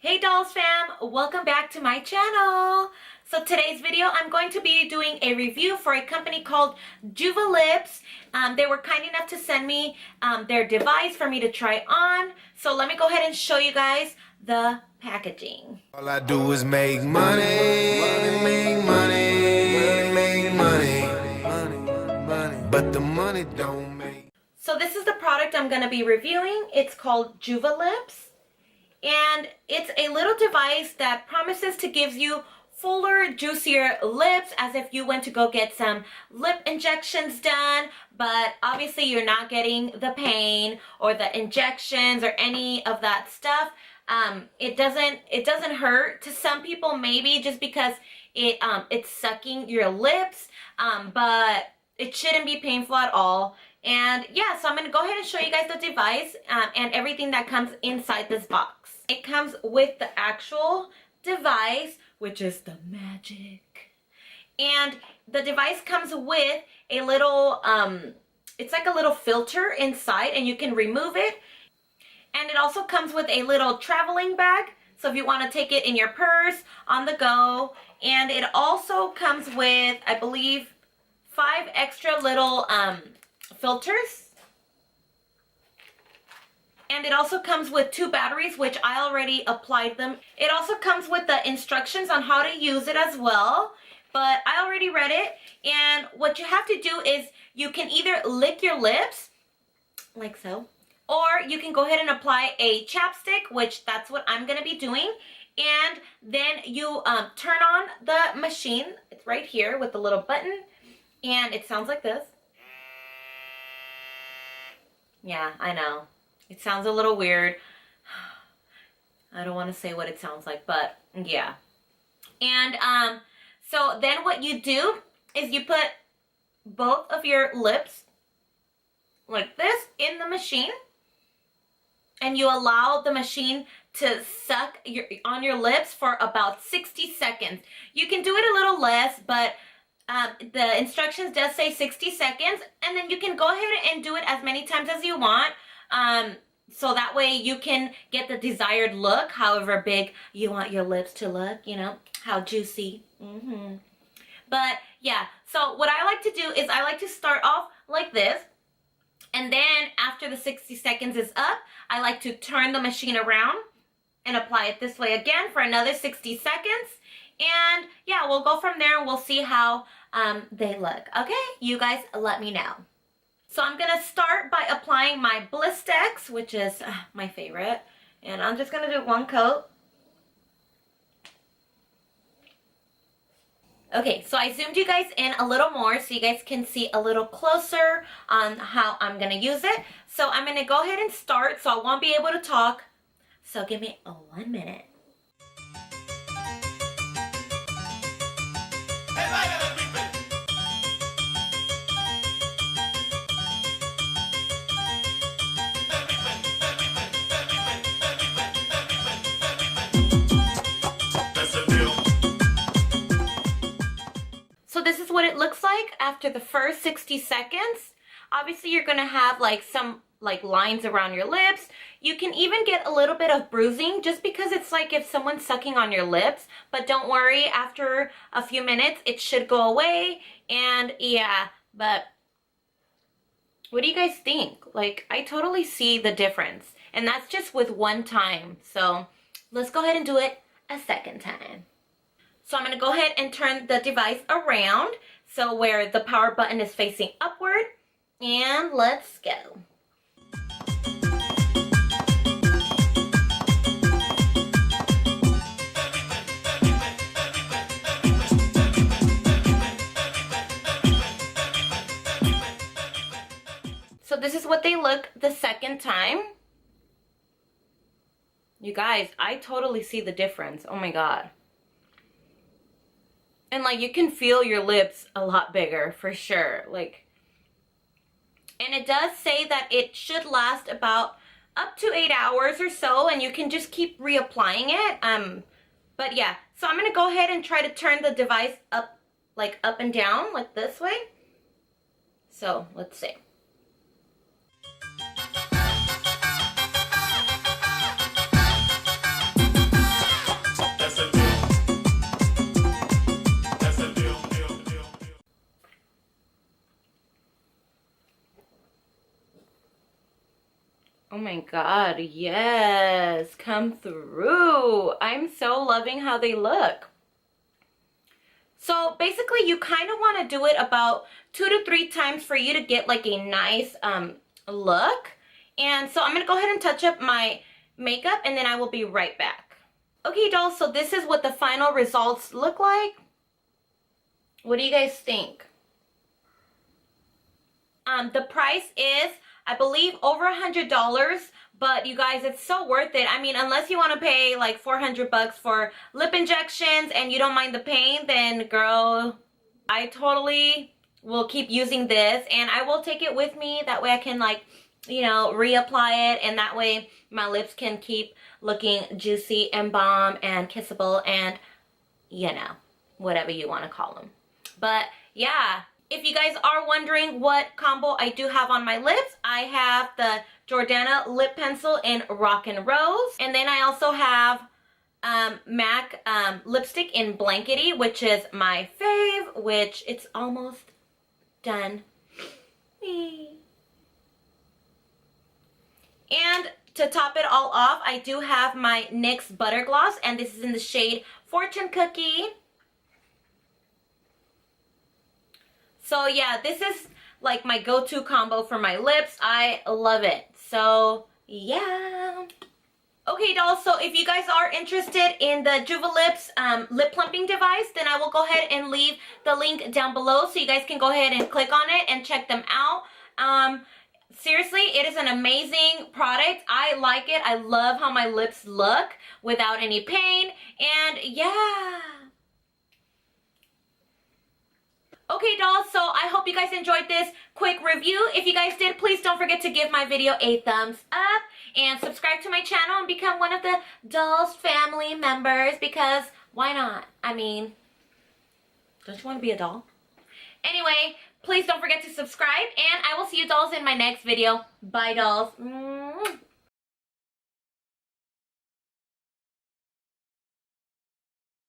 Hey Dolls Fam, welcome back to my channel. So today's video I'm going to be doing a review for a company called JUVALIPS. They were kind enough to send me their device for me to try on. So let me go ahead and show you guys the packaging. All I do is make money, make money, make money, but the money don't make. So this is the product I'm going to be reviewing. It's called JUVALIPS. And it's a little device that promises to give you fuller, juicier lips, as if you went to go get some lip injections done, but obviously you're not getting the pain or the injections or any of that stuff. It doesn't hurt. To some people maybe just because it's sucking your lips, but it shouldn't be painful at all. And yeah, so I'm going to go ahead and show you guys the device and everything that comes inside this box. It comes with the actual device, which is the magic. And the device comes with a little, it's like a little filter inside, and you can remove it. And it also comes with a little traveling bag, so if you want to take it in your purse, on the go. And it also comes with, I believe, 5 extra little filters. And it also comes with 2 batteries, which I already applied them. It also comes with the instructions on how to use it as well, but I already read it. And what you have to do is you can either lick your lips, like so, or you can go ahead and apply a chapstick, which that's what I'm going to be doing. And then you turn on the machine. It's right here with the little button, and it sounds like this. Yeah, I know. It sounds a little weird. I don't want to say what it sounds like, but yeah. And so then what you do is you put both of your lips like this in the machine, and you allow the machine to suck on your lips for about 60 seconds. You can do it a little less, but the instructions does say 60 seconds, and then you can go ahead and do it as many times as you want. So that way you can get the desired look, however big you want your lips to look, you know, how juicy. But yeah, so what I like to do is I like to start off like this, and then after the 60 seconds is up, I like to turn the machine around and apply it this way again for another 60 seconds. And yeah, we'll go from there and we'll see how they look. Okay, you guys let me know. So I'm going to start by applying my Blistex, which is my favorite. And I'm just going to do 1 coat. Okay, so I zoomed you guys in a little more so you guys can see a little closer on how I'm going to use it. So I'm going to go ahead and start, so I won't be able to talk. So give me 1 minute. So this is what it looks like after the first 60 seconds. Obviously you're going to have like some lines around your lips. You can even get a little bit of bruising just because it's like if someone's sucking on your lips. But don't worry, after a few minutes it should go away. And yeah, but what do you guys think? Like, I totally see the difference. And that's just with 1 time. So let's go ahead and do it a second time. So I'm going to go ahead and turn the device around, so where the power button is facing upward, and let's go. So this is what they look the second time. You guys, I totally see the difference. Oh my god. And like, you can feel your lips a lot bigger for sure. Like, and it does say that it should last about up to 8 hours or so, and you can just keep reapplying it. But yeah, so I'm gonna go ahead and try to turn the device up, like up and down, like this way. So let's see. Oh my god, yes, come through. I'm so loving how they look. So basically you kind of want to do it about 2 to 3 times for you to get like a nice look. And so I'm going to go ahead and touch up my makeup and then I will be right back. Okay, dolls, so this is what the final results look like. What do you guys think? The price is, I believe, over $100, but you guys, it's so worth it. I mean, unless you want to pay like 400 bucks for lip injections and you don't mind the pain, then girl, I totally will keep using this and I will take it with me. That way I can, like, you know, reapply it, and that way my lips can keep looking juicy and bomb and kissable and, you know, whatever you want to call them. But yeah, if you guys are wondering what combo I do have on my lips, I have the Jordana lip pencil in Rock and Rose, and then I also have MAC lipstick in Blankety, which is my fave, which it's almost done. And to top it all off, I do have my NYX Butter Gloss, and this is in the shade Fortune Cookie. So yeah, this is like my go-to combo for my lips. I love it. So yeah. Okay, dolls, so if you guys are interested in the JUVALIPS lip plumping device, then I will go ahead and leave the link down below so you guys can go ahead and click on it and check them out. Seriously, it is an amazing product. I like it. I love how my lips look without any pain. And yeah. Okay, dolls, so I hope you guys enjoyed this quick review. If you guys did, please don't forget to give my video a thumbs up and subscribe to my channel and become one of the Dolls family members, because why not? I mean, don't you want to be a doll? Anyway, please don't forget to subscribe, and I will see you dolls in my next video. Bye, dolls.